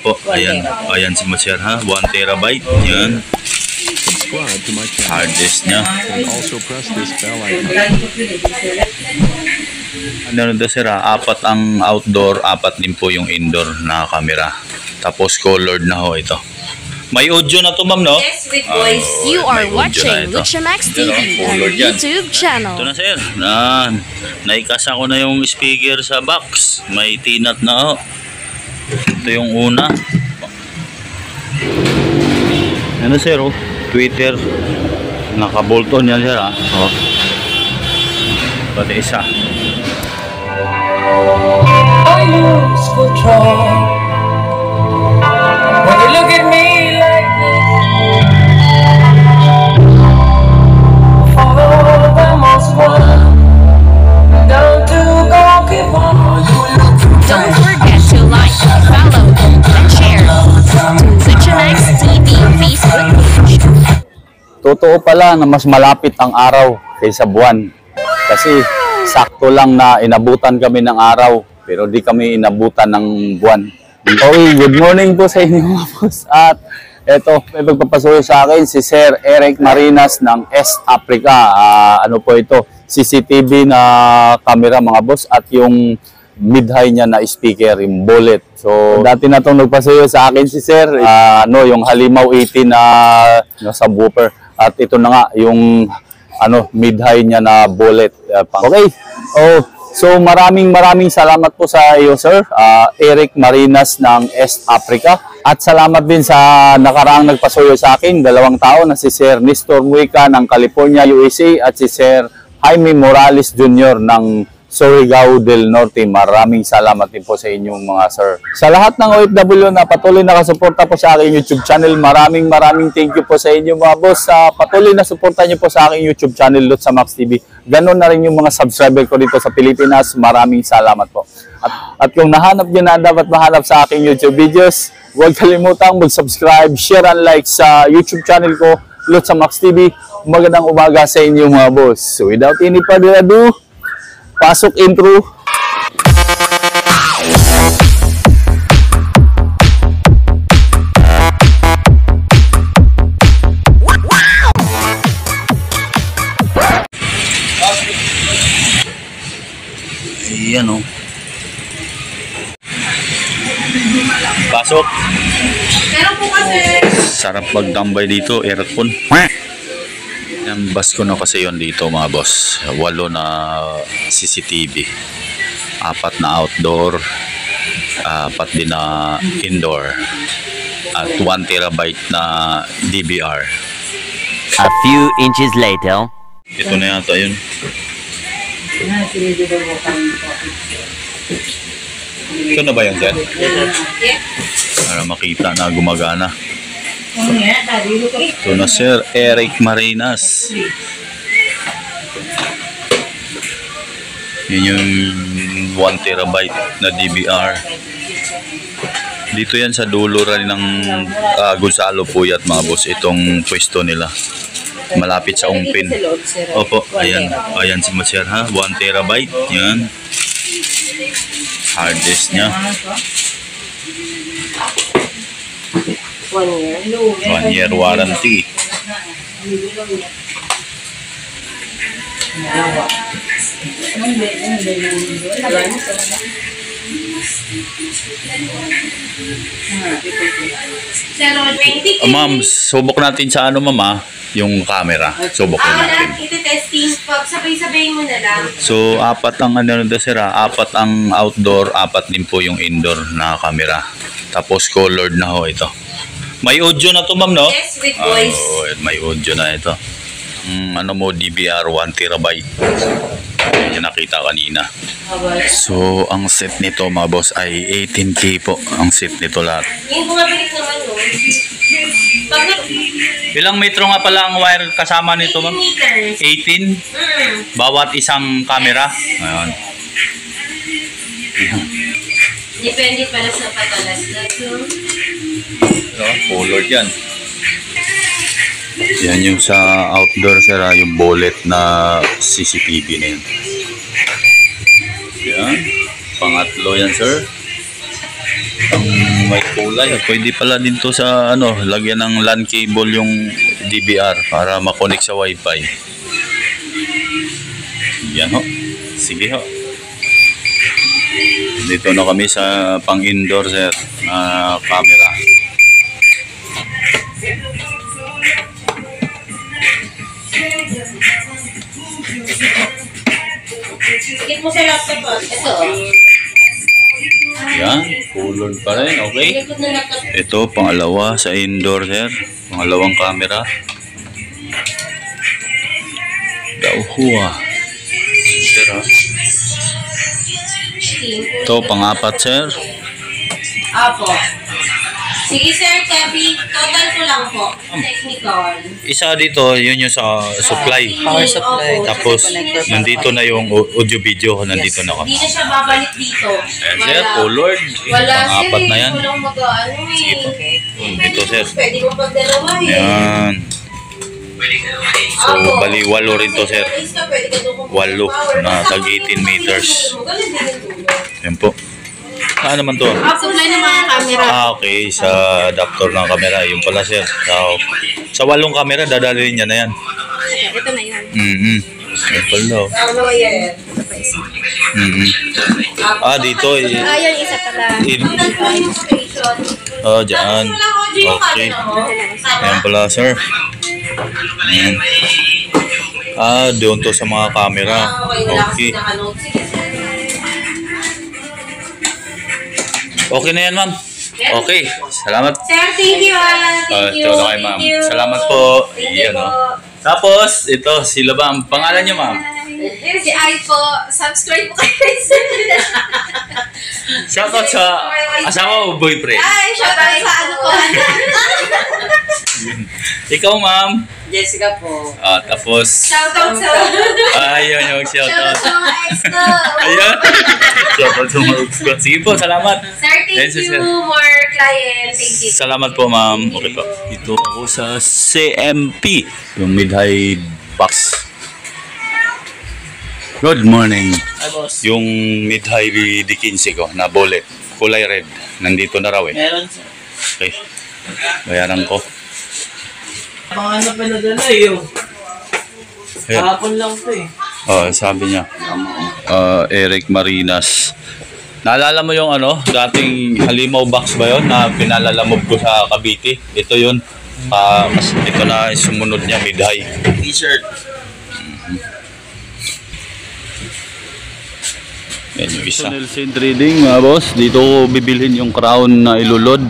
Po, ayan. Ayan si Monsieur ha. 1 terabyte. Yan. Hard disk niya. Ano na sir ha? 4 ang outdoor, 4 din po yung indoor na camera. Tapos colored na ho ito. May audio na to ma'am, no? Yes, with voice. You are watching Luchamax TV on YouTube channel. Ito na sir. Naikasa ko na yung speaker sa box. May tinat na ho. Ito yung una. Ano sir, oh? Twitter. Nakabolton yan sir ha. Oh. Pati isa. I lose control when you look at me like this. Follow the most one down to Gonky Pond. Don't forget to like, follow, and share to Luchamax TV Facebook page. Totoo pala na mas malapit ang araw kaysa buwan. Kasi sakto lang na inabutan kami ng araw, pero di kami inabutan ng buwan. Okay, good morning po sa inyo mga boss. At eto, may pagpapasuyo sa akin si Sir Eric Marinas ng East Africa. Ano po ito? CCTV na camera mga boss at yung mid-high niya na speaker, yung bullet. So, dati na itong nagpasuyo sa akin si Sir. Yung Halimaw 18 na subwoofer. At ito na nga, yung mid-high niya na bullet. Okay. So maraming salamat po sa iyo sir, Eric Marinas ng East Africa. At salamat din sa nakaraang nagpasuyo sa akin, 2 tao na si Sir Nestor Muica ng California, USA at si Sir Jaime Morales Jr. ng Surigao del Norte. Maraming salamat din po sa inyong mga sir. Sa lahat ng OFW na patuloy nakasuporta po sa aking YouTube channel, maraming thank you po sa inyo mga boss. Patuloy na suporta niyo po sa aking YouTube channel, Luchamax TV. Ganon na rin yung mga subscriber ko dito sa Pilipinas. Maraming salamat po. At kung nahanap niyo na dapat mahanap sa aking YouTube videos, huwag kalimutang mag-subscribe, share and like sa YouTube channel ko, Luchamax TV. Magandang umaga sa inyo mga boss. So without any further ado, pasok intro. Ayan o. Pasok. Pero po kasi Sarap magtambay dito, aircon. Yung bus ko na kasi yun dito mga boss. 8 na CCTV. 4 na outdoor. 4 din na indoor. At 1 terabyte na DVR. A few inches later. Ito na yata yun. Ito na ba yun, Zen? Para makita na gumagana. Ito na Sir Eric Marinas. Yun yung 1 terabyte na DVR. Dito yan sa dulo rin ng Gonzalo Puyat mga boss. Itong pwesto nila. Malapit sa Ungpin. Opo, ayan. Ayan si Monsieur ha. 1 terabyte. Yan. Hard disk niya. 1 year warranty. Ma'am, subok natin sa ma'am yung camera. Subok natin. iti-testing. Sabay-sabayin mo na lang. So, 4 ang sir 4 ang outdoor, 4 din po yung indoor na camera. Tapos colored na ho ito. May audio na to ma'am, no? Yes, with voice. May audio na ito. DVR 1 terabyte. Yung nakita kanina. So, ang set nito mga boss ay 18K po. Ang set nito lahat. Yung bumabalik naman nun. Ilang metro nga pala ang wire kasama nito ma'am? 18 meters. 18? Bawat isang camera? Ayan. Depende pala sa patalas na ito. Colored yan. Yan yung sa outdoor sir, yung bullet na CCTV na yun. Yan. Pangatlo yan sir. Ang may kulay. Pwede pala din to sa ano, lagyan ng LAN cable yung DVR para makonect sa wifi. Yan ho. Sige ho. Dito na kami sa pang-indoor sir na camera. Higit mo sa laptop po. Ito. Yan, color pa rin, okay. Likod na laptop. Ito, pangalawa sa indoor, sir. Pangalawang camera. Dauhua. Sir, ha? Ito, pangapat, sir. Apo. Sige sir, Kevin. Total ko lang po. Technical. Isa dito, yun yung sa supply. Power supply. Tapos, nandito na yung audio-video. Nandito na Hindi kami. na siya babalik dito. Ayan, sir, colored. Wala sir. Pangapat na yan. Walang mag-ano Sige po. eh. Ito, sir. Pwede mo pagdalawa eh. Ayan. So, bali, 8 rin to, sir. 8 na tag 18 meters. Yan po. Ano naman to? Supply ng mga camera. Okay. Sa adapter ng camera. Yung pala, sir. Sa 8 camera, dadalhin niya na yan. Ito na yun. Yan pala. Ano yan? Dito. Ayun, isa pala. Dyan. Okay. Ayan pala, sir. Ayan. Doon to sa mga camera. Okay. Okay na yan, ma'am. Okay. Salamat. Sir, thank you Thank you. Ito na kay ma'am. Salamat po. Iyan, no? Tapos, ito, sila ba? Ang pangalan niyo, ma'am? Si Ai po. Subscribe po kayo. Shoutout sa asawa o boyfriend? Ay, shoutout sa ano po. Ikaw, ma'am. Jessica po. Tapos, Shoutout sa... ayun yung shoutout. Shoutout sa mga ex ko. Ayun. Shoutout sa mga ex ko. Sige po, salamat. Sir, thank you. More clients. Thank you. Salamat po, ma'am. Okay po. Dito ako sa CMP, yung mid-high box. Good morning. Hi, boss. Yung mid-high D15 ko na bullet, kulay red. Nandito na raw eh. Meron, sir. Okay. Bayaran ko. Panganap pa nadala eh. Ayan. Kahapon lang po eh. Sabi niya. Eric Marinas. Naalala mo yung ano, dating halimaw box ba yun na pinalalamob ko sa Cavite? Ito yun. Ito na sumunod niya, mid-high. T-shirt. Yan yung isa. Nelson Trading, mga boss. Dito ko bibilhin yung crown na ilulod.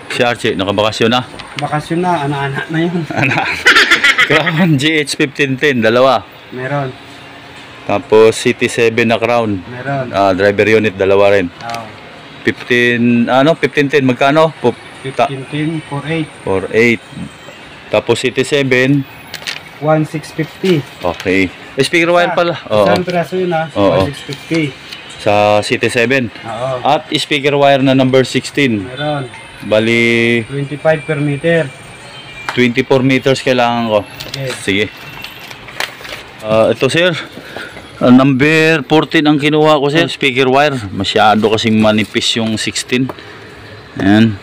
Si Archie, nakabakasyon na. Bakasyon na, anak-anak na yun. Crown GH1510, dalawa. Meron, Tapos CT7 na crown. meron. Driver unit, dalawa rin. Oh, 1510, magkano? 15, 48, 48. Tapos CT7, 1650. okay. Speaker wire pala. Oo. Isang piraso yun ha, Oo. 1650. Sa CT7. Oo, At speaker wire na number 16. meron. Bali, 25 per meter. 24 meters kailangan ko. Okay. Sige. Ito sir. Number 14 ang kinuha ko sir. Speaker wire. Masyado kasing manipis yung 16. Ayan.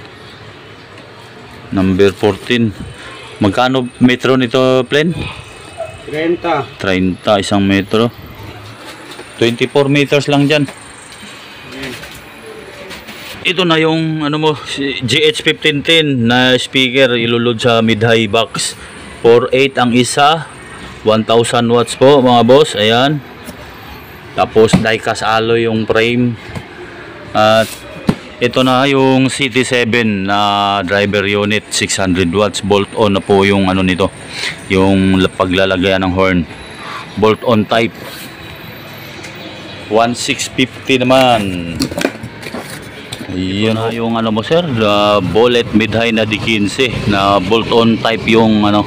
Number 14. Magkano metro nito, Plen? 30. 30, isang metro. 24 meters lang dyan. Ito na yung ano mo, GH1510 na speaker ilulod sa mid-high box. 4.8 ang isa. 1000 watts po mga boss. Ayan. Tapos die-cast alloy yung frame. At ito na yung CT7 na driver unit, 600 watts. Bolt on na po yung ano nito, yung paglalagayan ng horn. Bolt on type. 1650 naman. Ayun na yung ano mo sir, bullet mid-high na D15 na bolt on type yung ano,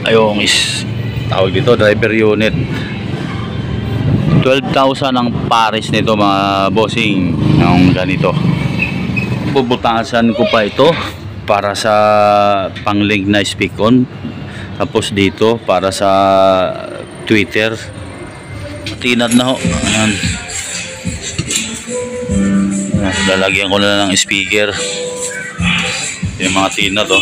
ayong tawag dito, driver unit. 12,000 ang pares nito mga bossing ng ganito. Bubutasan ko pa ito para sa pang-link na speak on. Tapos dito para sa Twitter. Tinad na ho. Ayan. Lalagyan ko na ng speaker. Yung mga tina to.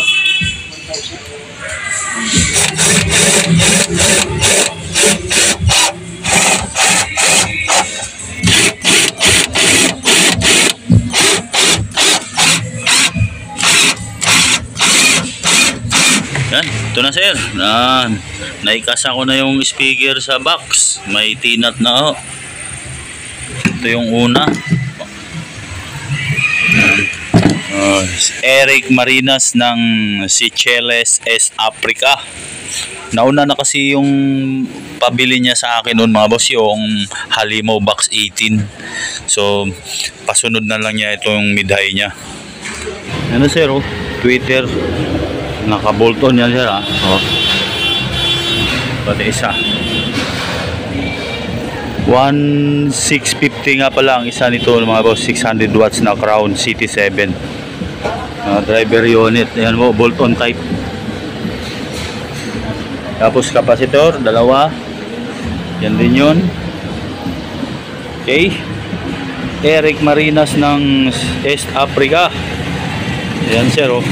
Yan, ito na sir. Naikasa ko na yung speaker sa box. May tinat na oh. Ito yung una. Eric Marinas ng Seychelles, East Africa. Nauna na kasi yung pabili niya sa akin noon mga boss, yung Halimo Box 18. So pasunod na lang niya itong mid-high niya. Ano sir oh? Twitter. Naka-bolt on yan sir oh. Pati isa 1,650 nga pala ang isa nito mga boss. 600 watts na Crown CT7 driver unit. Ayan mo, bolt on type. Tapos capacitor, dalawa. Yan din yun. Okay. Eric Marinas ng East Africa. Ayan sir oh.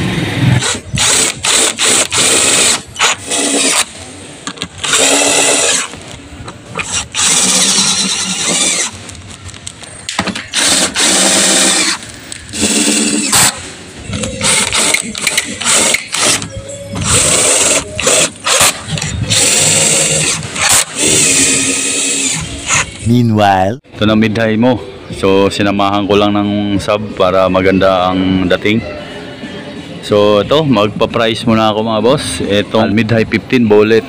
Meanwhile, Ito na mid-high mo. So sinamahan ko lang ng sub para maganda ang dating. So ito, magpa-price muna ako mga boss. Itong mid-high 15 bullet.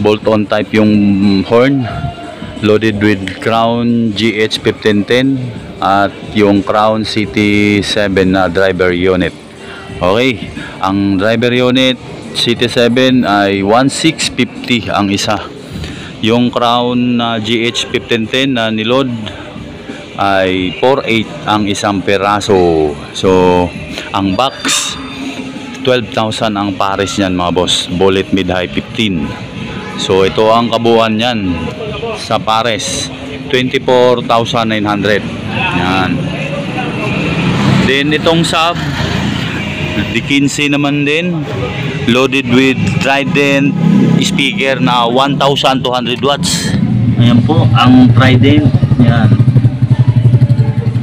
Bolt on type yung horn. Loaded with Crown GH 1510 at yung Crown CT7 na driver unit. Okay, ang driver unit CT7 ay 1,650 ang isa. Yung Crown na GH 1510 na niload ay 4,800 ang isang peraso. So ang box 12,000 ang pares niyan mga boss. Bullet mid-high 15. So ito ang kabuuan niyan sa pares, 24,900. Yan. Then itong sub di 15 naman din, loaded with Trident speaker na 1,200 watts. Ayan po ang Trident. Yan.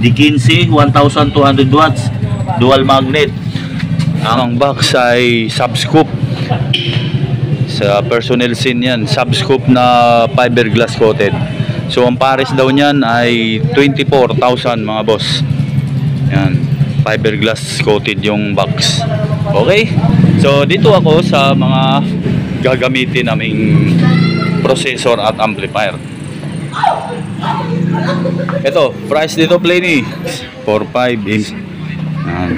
Di 15, 1,200 watts, dual magnet. Ang box ay subscoop. Sa personnel scene yan, subscoop na fiberglass coated. So ang pares daw niyan ay 24,000 mga boss. Yan, fiberglass coated yung box. Okay, so dito ako sa mga gagamitin naming processor at amplifier. Ito, price dito plain 4,500. Yan.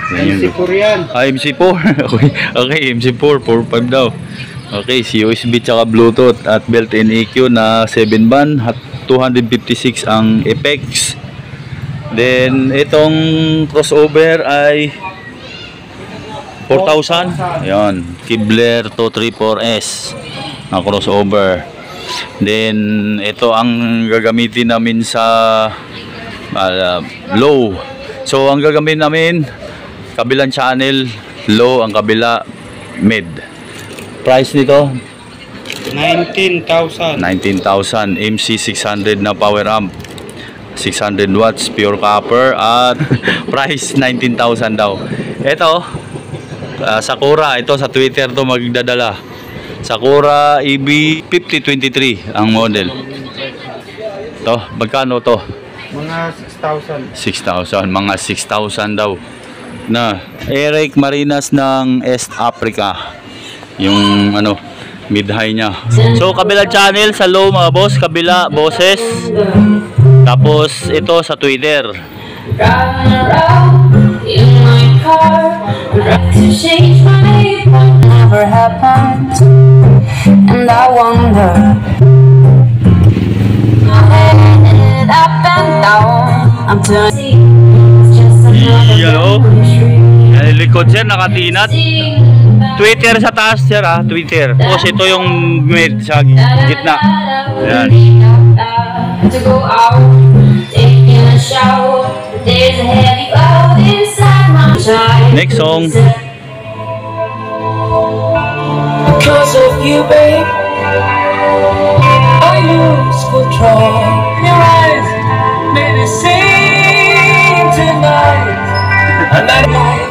MC4 yan. MC4. Okay, okay, MC4 4,500 daw. Okay, si USB tsaka Bluetooth at built-in EQ na 7 band at 256 ang effects. Then itong crossover ay 4,000. Ayan, Kibler 234S na crossover. Then ito ang gagamitin namin sa low. So ang gagamitin namin kabilang channel low, ang kabila mid. Price nito 19,000. 19,000. MC600 na power amp, 600 watts pure copper at price 19,000 daw. Ito Sakura, ito sa Twitter to magdadala. Sakura EB5023 ang model. To, magkano to? Mga 6,000. 6,000, mga 6,000 daw. Na Eric Marinas ng East Africa. Yung ano, mid-high niya. So kabila channel sa low mga boss, kabila boses. Tapos ito sa Twitter. Driving around in my car, like to change my name, but never happened. And I wonder, my head up and down, I'm turning, it's just another Hello? dream. Yan, likod sir, nakatinat. Twitter sa taas sir ha, Twitter. Tapos ito yung mid sa gitna. Yan. To go out, taking a shot. Next song. Because of you, babe, I lose control. Your eyes made me sing tonight. Another night,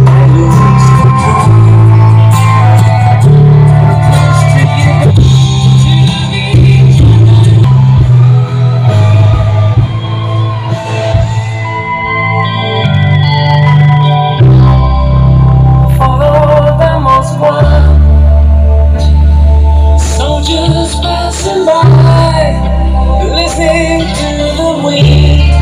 I lose control. Close to you, for the most part, soldiers passing by, listening to the wind.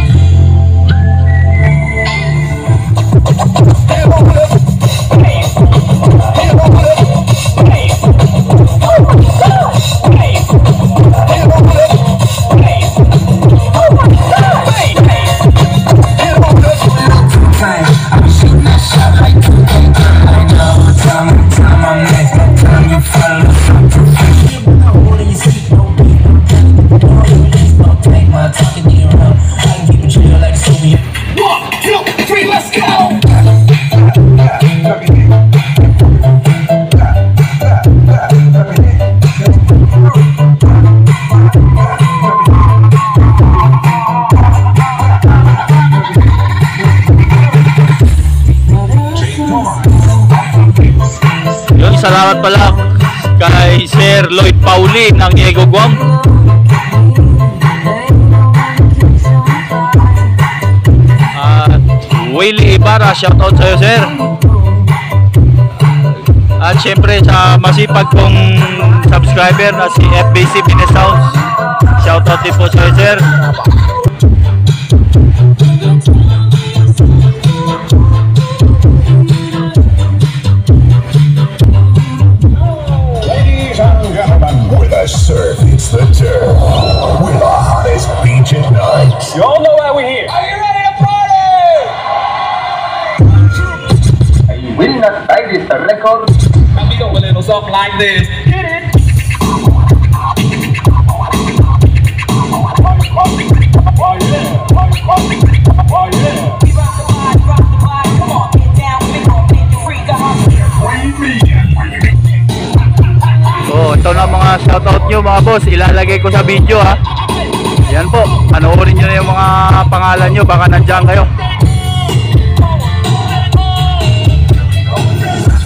Yun, salamat pala kay Sir Lloyd Pauli ng Diego Guam. At Willie Ibarra, shoutout sa'yo, sir. At syempre sa masipag kong subscriber na si FBC Pines Sounds, shoutout din po sa'yo, sir. Ladies and gentlemen, with a surf, it's the turf. We're the hottest beach at night. You all know why we're here. Are you ready to party? I will not buy this record. And we go a little something like this. Get it? Oh yeah. Oh yeah. Come on, get down, we gon' make you free. So, ito na mga shoutout nyo mga boss, ilalagay ko sa video ha. Yan po, panoorin nyo na yung mga pangalan nyo, baka nandyan kayo.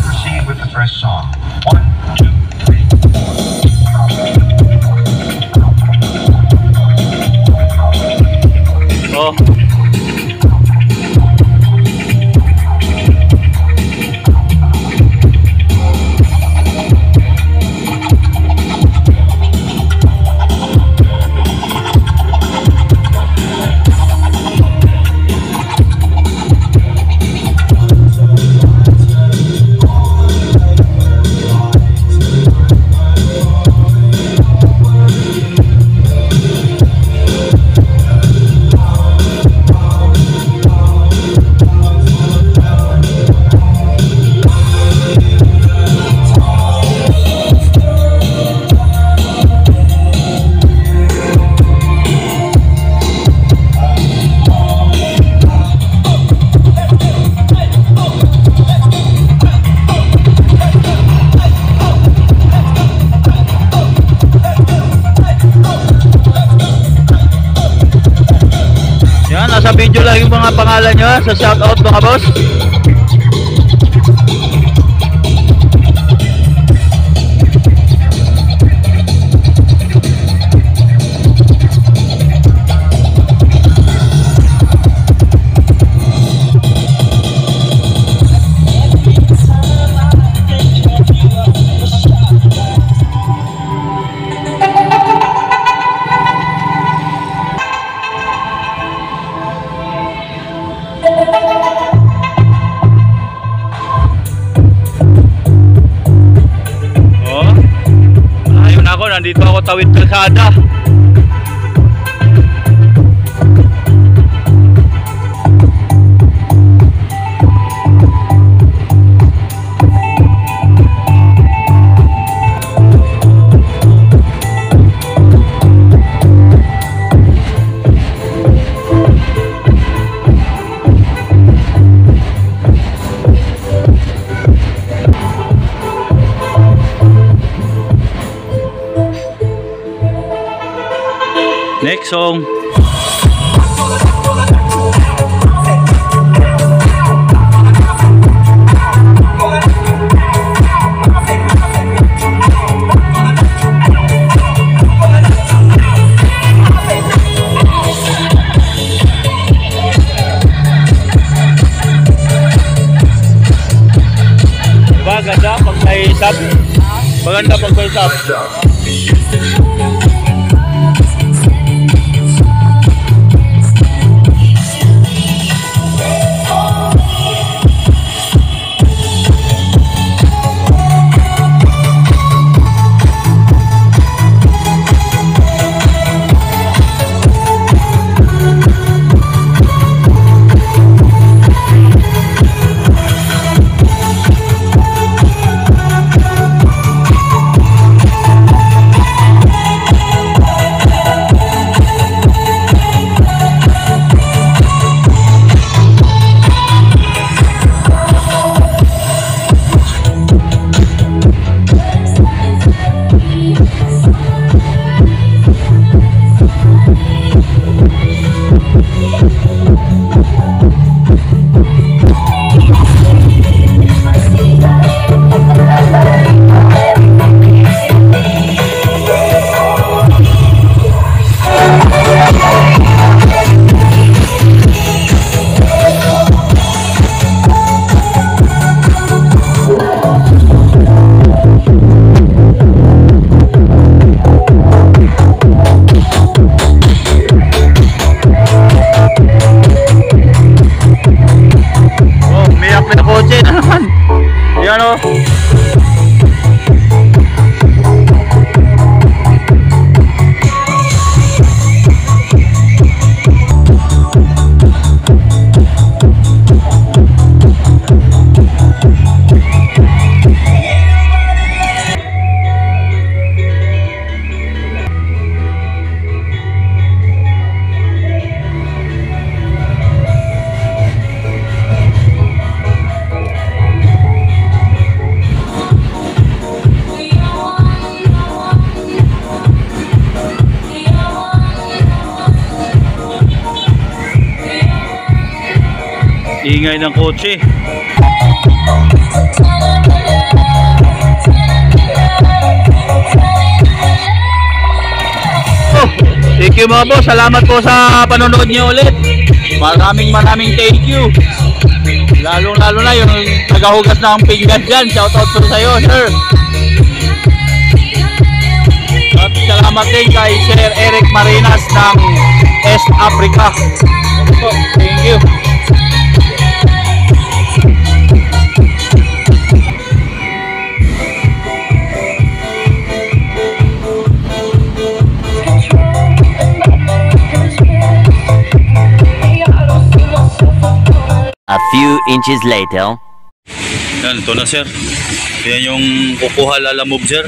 Proceed with the first song. 1, 2, 3. Oh. Nasa video lang yung mga pangalan nyo sa shoutout mga boss. Nandito ako tawid kalsada. Next song. Maganda pag may sub. Maganda pag may sub. Ingay ng kotse. Oh, thank you mga boss. Salamat po sa panonood niyo ulit. Maraming thank you. Lalo na yung tagahugas ng pinggan dyan. Shoutout po sa'yo, sir. At salamat din kay Sir Eric Marinas ng East Africa. Thank you. A few inches later. Yan, ito na sir. Yan yung kukuha lalamove sir.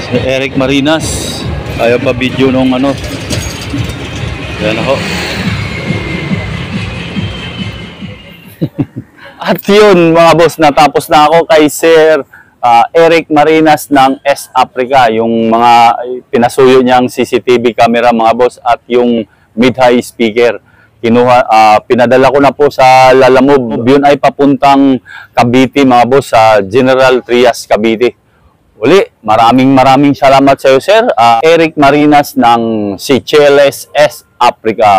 Si Eric Marinas. Ayaw pa video nung ano. Yan ako. At yun mga boss, natapos na ako kay Sir Eric Marinas ng East Africa. Yung mga pinasuyo niyang CCTV camera mga boss at yung mid-high speaker. Pinadala ko na po sa Lalamove. Yun ay papuntang Cavite mga boss, sa General Trias Cavite. Uli, maraming salamat sa iyo sir. Eric Marinas ng Seychelles, East Africa.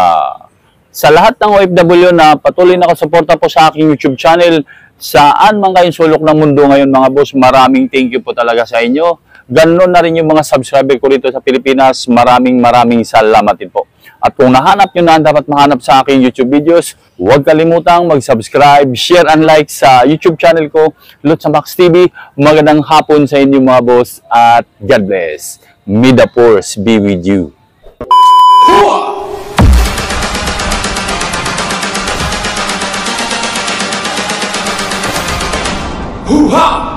Sa lahat ng OFW na patuloy na suporta po sa aking YouTube channel, saan man kayong sulok ng mundo ngayon mga boss, maraming thank you po talaga sa inyo. Ganon na rin yung mga subscriber ko rito sa Pilipinas. Maraming salamat din po. At kung nahanap nyo na dapat mahanap sa aking YouTube videos, huwag kalimutang mag-subscribe, share, and like sa YouTube channel ko, Lutz Max TV. Magandang hapon sa inyo mga boss at God bless. May the force be with you. Hoo-ha!